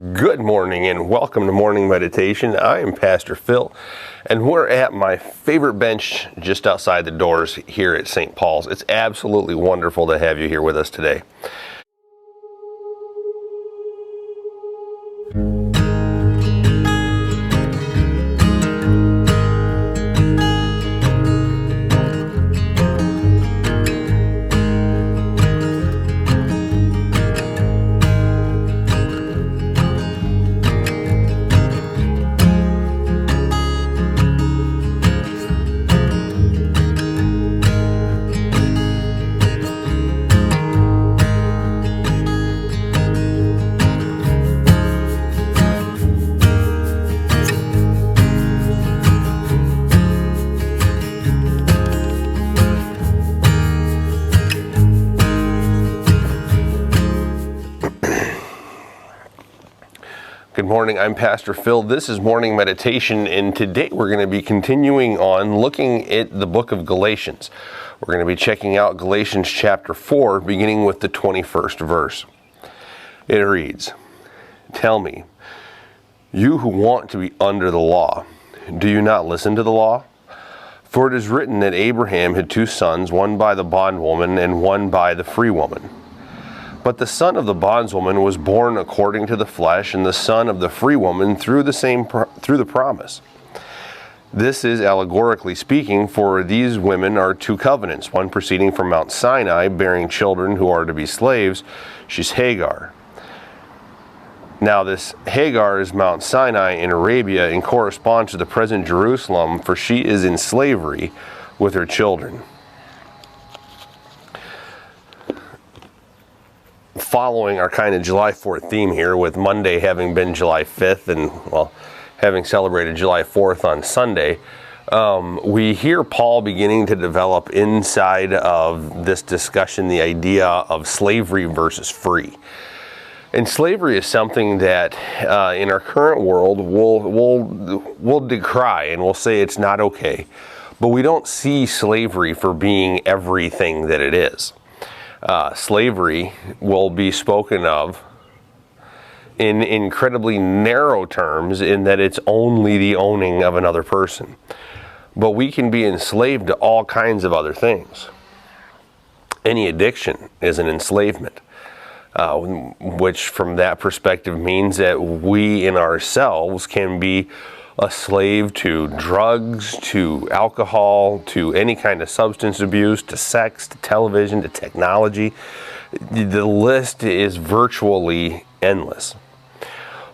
Good morning and welcome to Morning Meditation. I am Pastor Phil and we're at my favorite bench just outside the doors here at St. Paul's. It's absolutely wonderful to have you here with us today. Good morning, I'm Pastor Phil. This is Morning Meditation, and today we're going to be continuing on looking at the book of Galatians. We're going to be checking out Galatians chapter 4, beginning with the 21st verse. It reads, "Tell me, you who want to be under the law, do you not listen to the law? For it is written that Abraham had two sons, one by the bondwoman and one by the free woman. But the son of the bondwoman was born according to the flesh, and the son of the free woman through the promise. This is allegorically speaking, for these women are two covenants, one proceeding from Mount Sinai, bearing children who are to be slaves. She's Hagar. Now this Hagar is Mount Sinai in Arabia and corresponds to the present Jerusalem, for she is in slavery with her children." Following our kind of July 4th theme here, with Monday having been July 5th and, having celebrated July 4th on Sunday, we hear Paul beginning to develop inside of this discussion the idea of slavery versus free. And slavery is something that in our current world we'll decry and we'll say it's not okay. But we don't see slavery for being everything that it is. Slavery will be spoken of in incredibly narrow terms, in that it's only the owning of another person. But we can be enslaved to all kinds of other things. Any addiction is an enslavement, which from that perspective means that we in ourselves can be a slave to drugs, to alcohol, to any kind of substance abuse, to sex, to television, to technology. The list is virtually endless.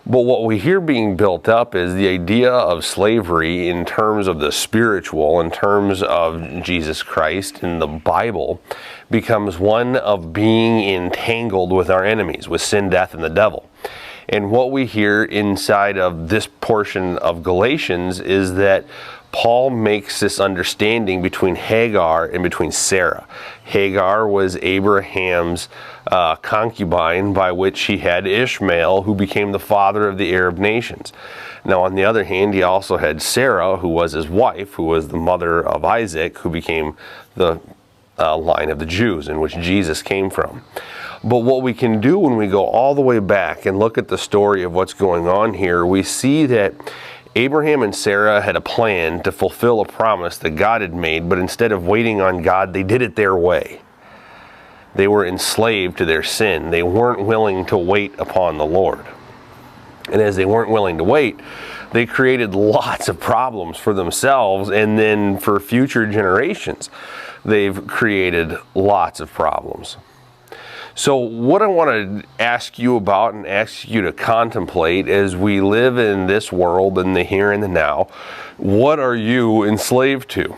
But what we hear being built up is the idea of slavery in terms of the spiritual, in terms of Jesus Christ and the Bible, becomes one of being entangled with our enemies, with sin, death, and the devil. And what we hear inside of this portion of Galatians is that Paul makes this understanding between Hagar and between Sarah. Hagar was Abraham's concubine, by which he had Ishmael, who became the father of the Arab nations. Now, on the other hand, he also had Sarah, who was his wife, who was the mother of Isaac, who became the line of the Jews, in which Jesus came from. But what we can do when we go all the way back and look at the story of what's going on here, we see that Abraham and Sarah had a plan to fulfill a promise that God had made, but instead of waiting on God, they did it their way. They were enslaved to their sin. They weren't willing to wait upon the Lord. And as they weren't willing to wait, they created lots of problems for themselves, and then for future generations, they've created lots of problems. So what I want to ask you about and ask you to contemplate as we live in this world, in the here and the now, what are you enslaved to?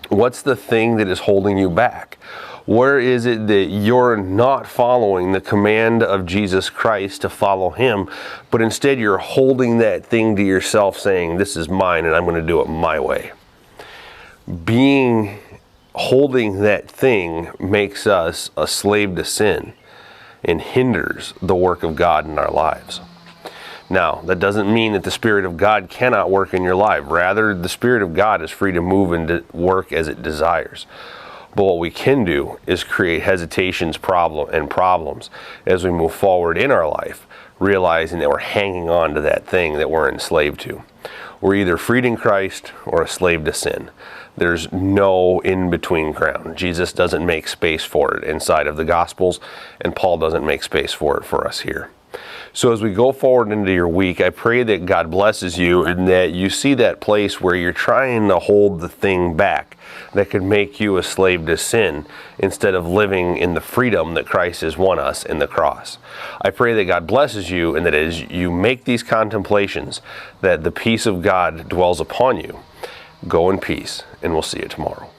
What's the thing that is holding you back? Where is it that you're not following the command of Jesus Christ to follow Him, but instead you're holding that thing to yourself, saying, this is mine and I'm going to do it my way? Holding that thing makes us a slave to sin and hinders the work of God in our lives. Now, that doesn't mean that the Spirit of God cannot work in your life. Rather, the Spirit of God is free to move and to work as it desires. But what we can do is create hesitations, problems as we move forward in our life, realizing that we're hanging on to that thing that we're enslaved to. We're either freed in Christ or a slave to sin. There's no in-between ground. Jesus doesn't make space for it inside of the Gospels, and Paul doesn't make space for it for us here. So as we go forward into your week, I pray that God blesses you and that you see that place where you're trying to hold the thing back that could make you a slave to sin instead of living in the freedom that Christ has won us in the cross. I pray that God blesses you and that as you make these contemplations, that the peace of God dwells upon you. Go in peace, and we'll see you tomorrow.